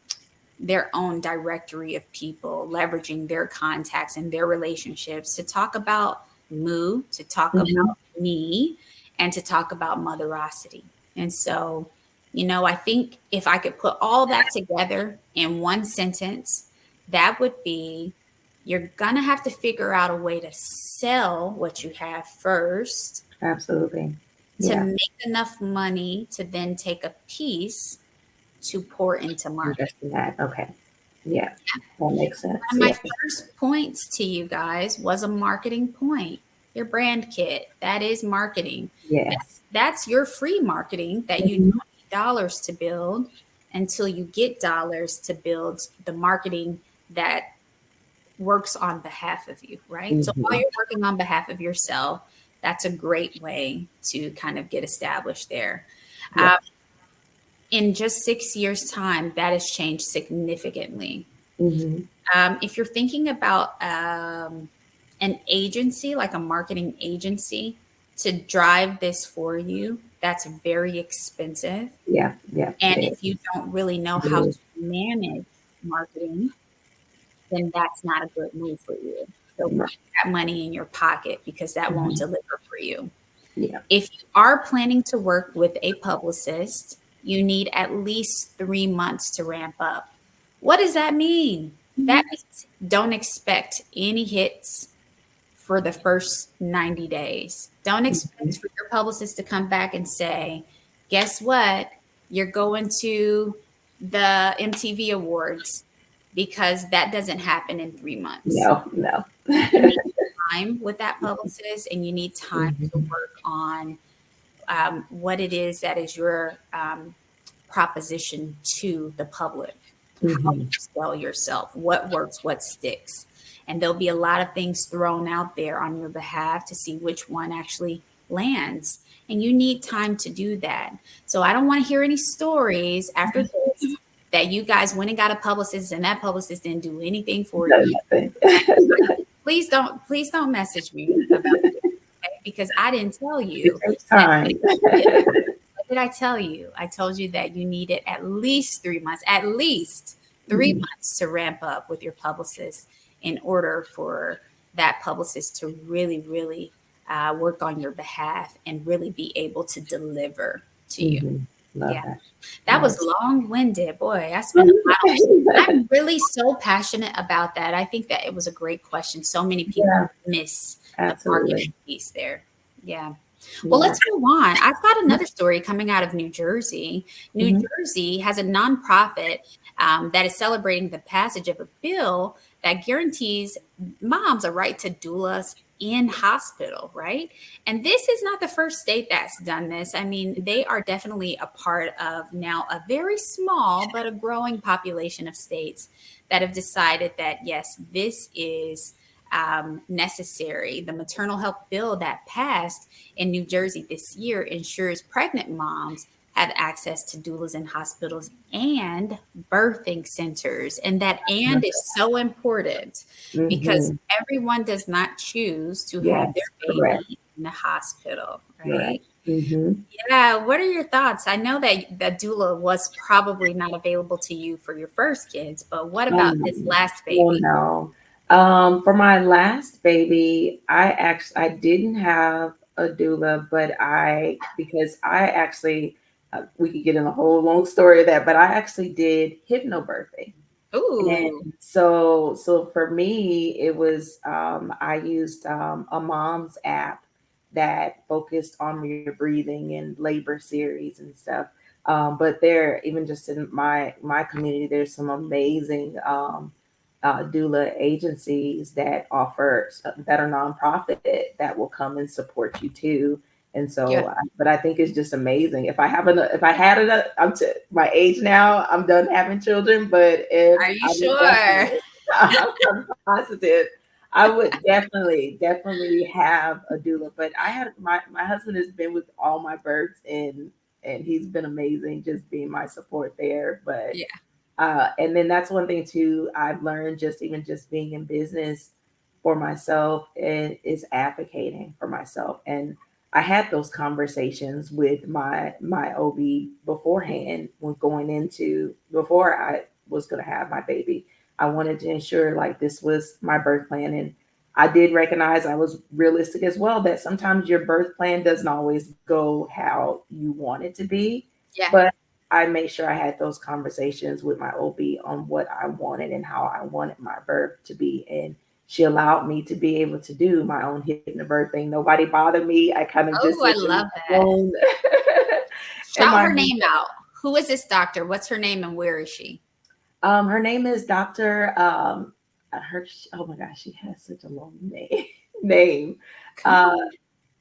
their own directory of people, leveraging their contacts and their relationships to talk about Moo, to talk Mhm. about me, and to talk about Motherocity. And so, I think if I could put all that together in one sentence, that would be you're going to have to figure out a way to sell what you have first Absolutely. to Yeah. make enough money to then take a piece to pour into marketing. Invest in that. Okay. Yeah. That makes sense. One of my Yeah. first points to you guys was a marketing point. Your brand kit, that is marketing. Yes. That's your free marketing that you don't Mhm. need dollars to build until you get dollars to build the marketing that works on behalf of you, right? So while Mhm. you're working on behalf of yourself, that's a great way to kind of get established there. Yeah. Uh, in just 6 years' time, that has changed significantly. Mhm. If you're thinking about an agency, like a marketing agency, to drive this for you, that's very expensive. Yeah. Yeah. And It if you don't really know is. It how to is. manage marketing, then that's not a good move for you. So Right. keep that money in your pocket because that won't Mhm. deliver for you. Yeah. If you are planning to work with a publicist, you need at least 3 months to ramp up. What does that mean? That Mhm. means don't expect any hits for the first 90 days. Don't expect Mhm. for your publicist to come back and say, guess what? You're going to the MTV Awards because that doesn't happen in 3 months. No. No. You need time with that publicist and you need time to Mhm. work on what it is that is your proposition to the public. How Mhm. you sell yourself, what works, what sticks. And there'll be a lot of things thrown out there on your behalf to see which one actually lands. And you need time to do that. So I don't want to hear any stories after this that you guys went and got a publicist and that publicist didn't do anything for No, you. nothing. Please don't message me about it, okay? Because I didn't tell It you takes that. time. What did I tell you? I told you that you needed at least 3 months, at least three Mhm. months to ramp up with your publicist in order for that publicist to really, really work on your behalf and really be able to deliver to you. Mhm. Love Yeah, that. that was Love long winded. Boy, I spent a lot on. it. I'm really so passionate about that. I think that it was a great question. So many people Yeah, miss the absolutely. marketing piece there. Yeah. Well, Yeah. let's move on. I've got another story coming out of New Jersey. New Mhm. Jersey has a nonprofit that is celebrating the passage of a bill that guarantees moms a right to doulas in hospital, right? And this is not the first state that's done this. I mean, they are definitely a part of now a very small but a growing population of states that have decided that, yes, this is necessary. The maternal health bill that passed in New Jersey this year ensures pregnant moms have access to doulas in hospitals and birthing centers. And that and is so important because Mm-hmm. everyone does not choose to have Yes, their correct, baby in the hospital, correct. right? Mm-hmm. Yeah, what are your thoughts? I know that the doula was probably not available to you for your first kids, but what about this last Oh baby? no. For my last baby, I didn't have a doula, but because I actually we could get in a whole long story of that, but I actually did hypnobirthing. Ooh, And so for me, it was I used a mom's app that focused on your breathing and labor series and stuff. But there, even just in my community, there's some amazing doula agencies that offer that are nonprofit that will come and support you too. And so, yeah. but I think it's just amazing. If I had it, I'm to my age now, I'm done having children. But if Are you I would sure? definitely, I'm positive, I would definitely have a doula. But my husband has been with all my births, and he's been amazing, just being my support there. But Yeah. and then that's one thing too I've learned, just even just being in business for myself, is advocating for myself. And I had those conversations with my OB beforehand, when going into before I was going to have my baby. I wanted to ensure like this was my birth plan, and I did recognize I was realistic as well that sometimes your birth plan doesn't always go how you want it to be. Yeah. But I made sure I had those conversations with my OB on what I wanted and how I wanted my birth to be. And she allowed me to be able to do my own hypnobirthing. Nobody bothered me. I kind of just Oh, I sit in love my that. own in Shout my her name out. Who is this doctor? What's her name and where is she? her name is Dr. Oh my gosh, she has such a long name. name. Come Uh on,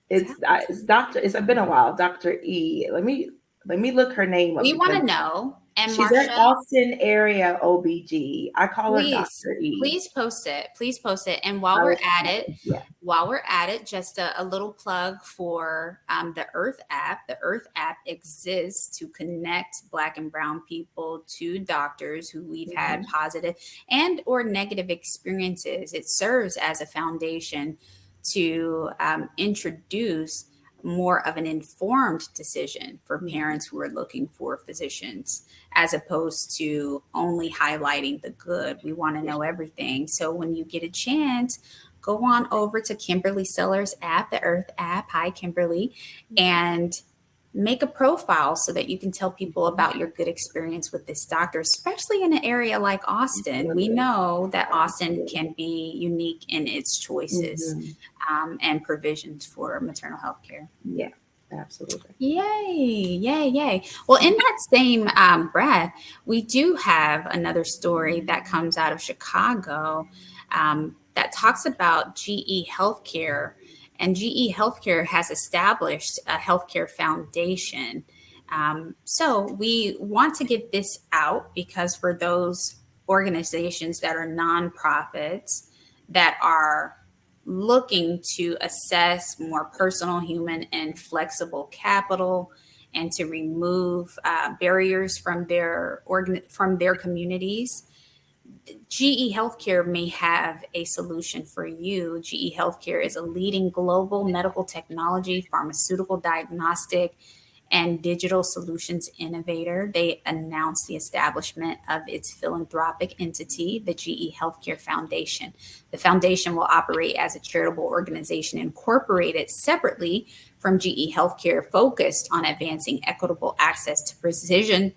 tell us. it's Dr. It's been a while. Dr. E. Let me look her name up We want because to know. And she's an Marsha, Austin area OBG. I call her please, Dr. E. please post it. Please post it. And I will call her. Yeah. while we're at it, just a little plug for the Earth app. The Earth app exists to connect Black and Brown people to doctors who we've had Mhm. positive and or negative experiences. It serves as a foundation to introduce more of an informed decision for Mhm. parents who are looking for physicians as opposed to only highlighting the good. We want to Yeah. know everything. So when you get a chance, go on over to Kimberly Sellers app, the Earth app. Hi, Kimberly. And make a profile so that you can tell people Mhm. about your good experience with this doctor, especially in an area like Austin. We Absolutely. know that Austin Absolutely. can be unique in its choices Mhm. and provisions for maternal health care. Yeah. Absolutely. Yay, yay, yay. Well, in that same breath, we do have another story that comes out of Chicago that talks about GE Healthcare. And GE Healthcare has established a healthcare foundation. So we want to get this out because for those organizations that are nonprofits that are looking to assess more personal, human, and flexible capital, and to remove barriers from their communities. GE Healthcare may have a solution for you. GE Healthcare is a leading global medical technology, pharmaceutical diagnostic, and digital solutions innovator. They announced the establishment of its philanthropic entity, the GE Healthcare Foundation. The foundation will operate as a charitable organization incorporated separately from GE Healthcare, focused on advancing equitable access to precision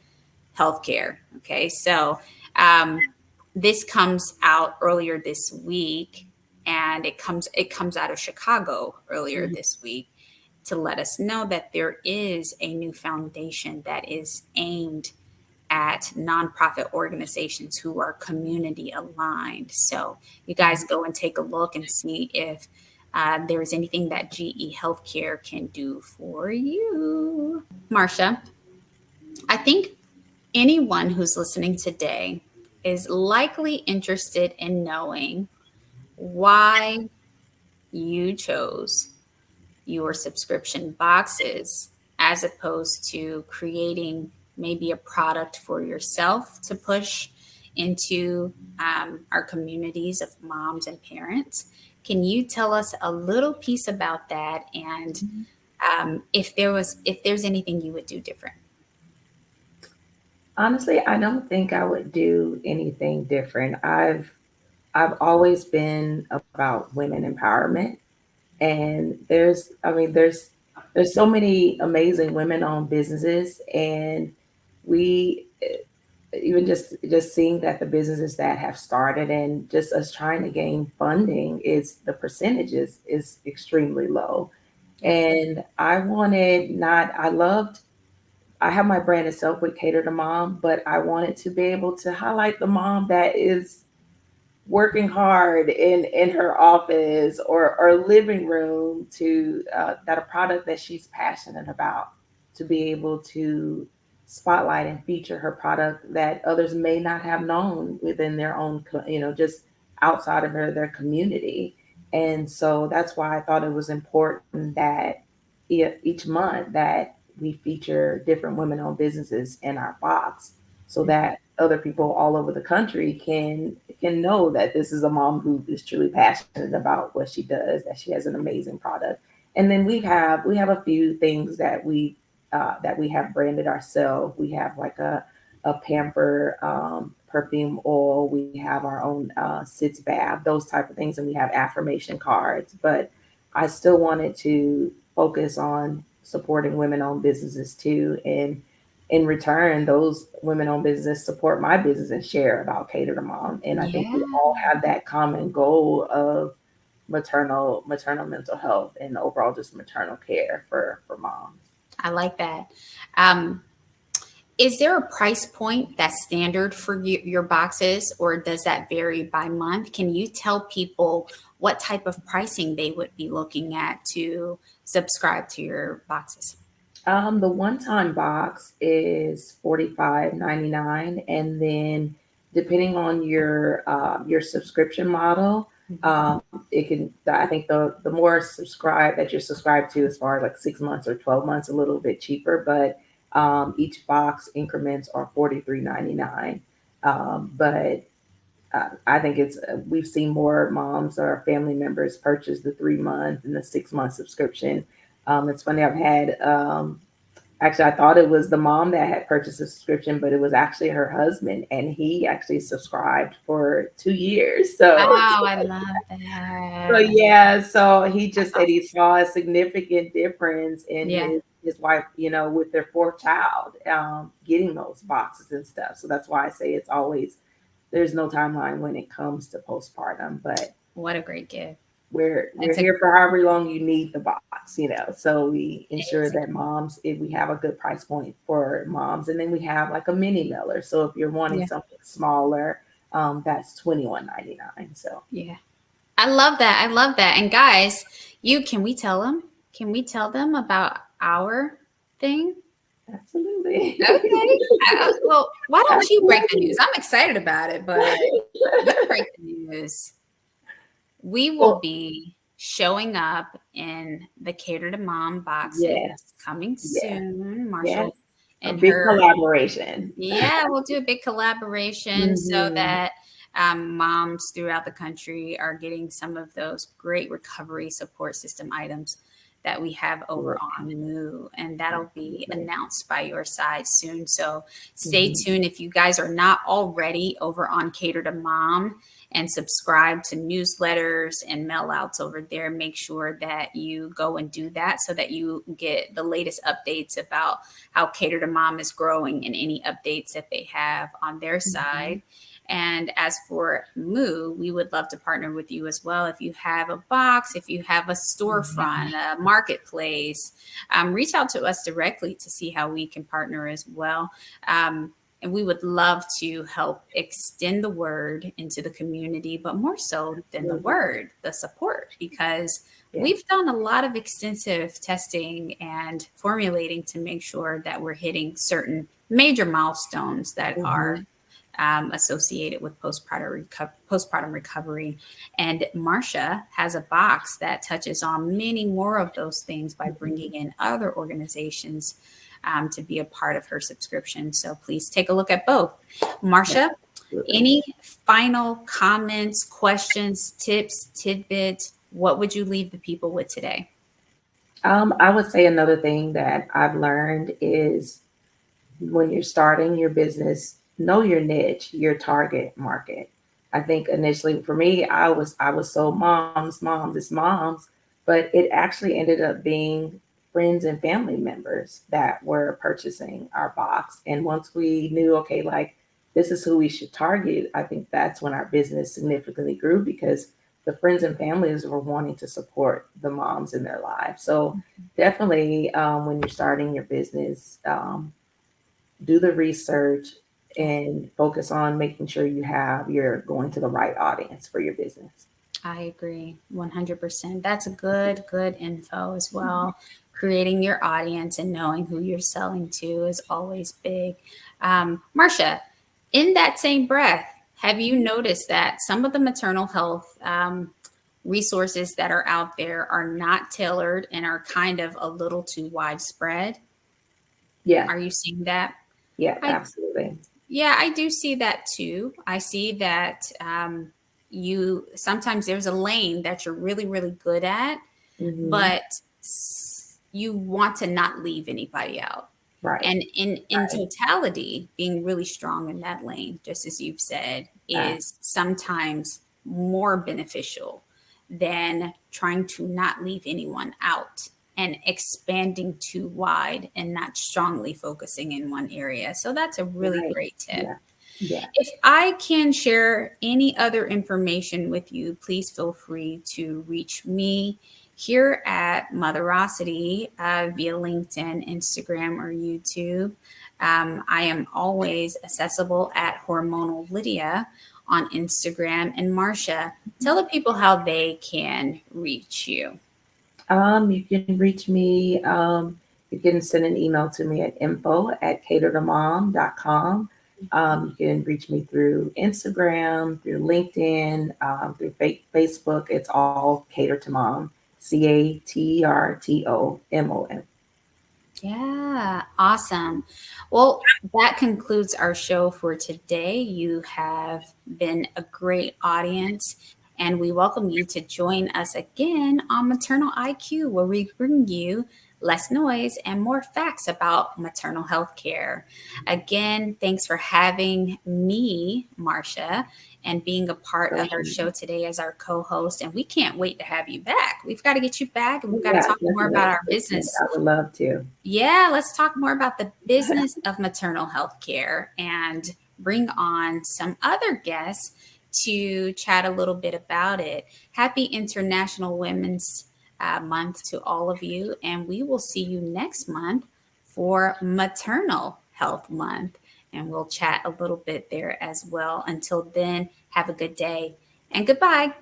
healthcare. Okay, so um, this comes out earlier this week, and it comes out of Chicago earlier Mhm. this week to let us know that there is a new foundation that is aimed at nonprofit organizations who are community aligned. So you guys Mhm. go and take a look and see if there is anything that GE Healthcare can do for you. Marsha, I think anyone who's listening today is likely interested in knowing why you chose your subscription boxes as opposed to creating maybe a product for yourself to push into our communities of moms and parents. Can you tell us a little piece about that, and if there's anything you would do different? Honestly, I don't think I would do anything different. I've always been about women empowerment, and there's so many amazing women-owned businesses, and we even just seeing that the businesses that have started and just us trying to gain funding, is the percentages is extremely low. Yeah. And I wanted not I loved I have my brand itself with Cater to Mom, but I wanted to be able to highlight the mom that is working hard in her office or living room, to that a product that she's passionate about, to be able to spotlight and feature her product that others may not have known within their own just outside of their community. And so that's why I thought it was important that each month that we feature different women-owned businesses in our box, so that other people all over the country can know that this is a mom who is truly passionate about what she does, that she has an amazing product. And then we have a few things that we have branded ourselves. We have like a pamper perfume oil. We have our own sits bath, those type of things, and we have affirmation cards. But I still wanted to focus on supporting women-owned businesses too, and in return, those women-owned businesses support my business and share about Cater to Mom. And I think we Yeah, all have that common goal of maternal mental health and overall just maternal care for moms. I like that. Um, is there a price point that's standard for your boxes, or does that vary by month? Can you tell people what type of pricing they would be looking at to subscribe to your boxes? The one-time box is $45.99, and then depending on your subscription model, it can. I think the more subscribe that you're subscribed to, as far as like 6 months or 12 months, a little bit cheaper, but each box increments are $43.99. But I think we've seen more moms or family members purchase the 3 month and the 6 month subscription. It's funny. I've had Actually, I thought it was the mom that had purchased a subscription, but it was actually her husband, and he actually subscribed for 2 years. Oh, I love So that. yeah, so he That's just said he awesome. saw a significant difference in Yeah. his wife, with their fourth child, getting those boxes and stuff. So that's why I say it's always there's no timeline when it comes to postpartum, but What a great gift. we're That's a here for however long you need the box. So we it ensure is a that moms, if we have a good price point for moms, and then we have like a mini mailer. So if you're wanting yeah. something smaller, that's $21.99. So Yeah. I love that. I love that. And guys, you can we tell them? Can we tell them about our thing? absolutely. Okay. Well, why don't you break the news? Absolutely. I'm excited about it, but you break the news. We will Well, be showing up in the Cater to Mom boxes yes, coming yes, soon. yes. Marshall A and big her, collaboration. yeah, we'll do a big collaboration so Hmm. that moms throughout the country are getting some of those great recovery support system items that we have over Right. on Moo, and that'll be Absolutely. announced by your side soon. So stay Hmm. tuned. If you guys are not already over on Cater to Mom and subscribe to newsletters and mail outs over there, make sure that you go and do that so that you get the latest updates about how Cater to Mom is growing and any updates that they have on their Hmm. side. And as for Moo, we would love to partner with you as well. If you have a box, if you have a storefront, a marketplace, reach out to us directly to see how we can partner as well. And we would love to help extend the word into the community, but more so than the Absolutely. word, the support, because Yeah. we've done a lot of extensive testing and formulating to make sure that we're hitting certain major milestones that are Hmm. associated with postpartum recovery. And Marsha has a box that touches on many more of those things by bringing in other organizations to be a part of her subscription. So please take a look at both. Marsha, Absolutely. any final comments, questions, tips, tidbits? What would you leave the people with today? I would say another thing that I've learned is when you're starting your business, know your niche, your target market. I think initially for me, I was so moms, it's moms, but it actually ended up being friends and family members that were purchasing our box. And once we knew, okay, like this is who we should target, I think that's when our business significantly grew because the friends and families were wanting to support the moms in their lives. So definitely, when you're starting your business, do the research and focus on making sure you're going to the right audience for your business. I agree 100%. That's a good info as well. Creating your audience and knowing who you're selling to is always big. Marsha, in that same breath, have you noticed that some of the maternal health resources that are out there are not tailored and are kind of a little too widespread? Yeah, Are you seeing that? yeah, I absolutely. Yeah, I do see that too. I see that you sometimes there's a lane that you're really good at, Hmm. but you want to not leave anybody out. Right, And in right. totality, being really strong in that lane, just as you've said, Uh, is sometimes more beneficial than trying to not leave anyone out and expanding too wide and not strongly focusing in one area. So that's a really right. great tip. Yeah, yeah. If I can share any other information with you, please feel free to reach me here at Motherocity via LinkedIn, Instagram, or YouTube. I am always accessible at Hormonal Lydia on Instagram. And Marsha, tell the people how they can reach you. You can reach me. You can send an email to me at info@catertomom.com. You can reach me through Instagram, through LinkedIn, through Facebook. It's all Cater to Mom, CATERTOMOM. Yeah, awesome. Well, that concludes our show for today. You have been a great audience, and we welcome you to join us again on Maternal IQ, where we bring you less noise and more facts about maternal health care. Again, thanks for having me, Marsha, and being a part of our show today as our co host. And we can't wait to have you back. We've got to get you back, and we've got to Yeah, talk more about definitely. our Definitely. business. I would love to. Yeah, let's talk more about the business of maternal health care and bring on some other guests to chat a little bit about it. Happy International Women's Month to all of you, and we will see you next month for Maternal Health Month, and we'll chat a little bit there as well. Until then, have a good day and goodbye.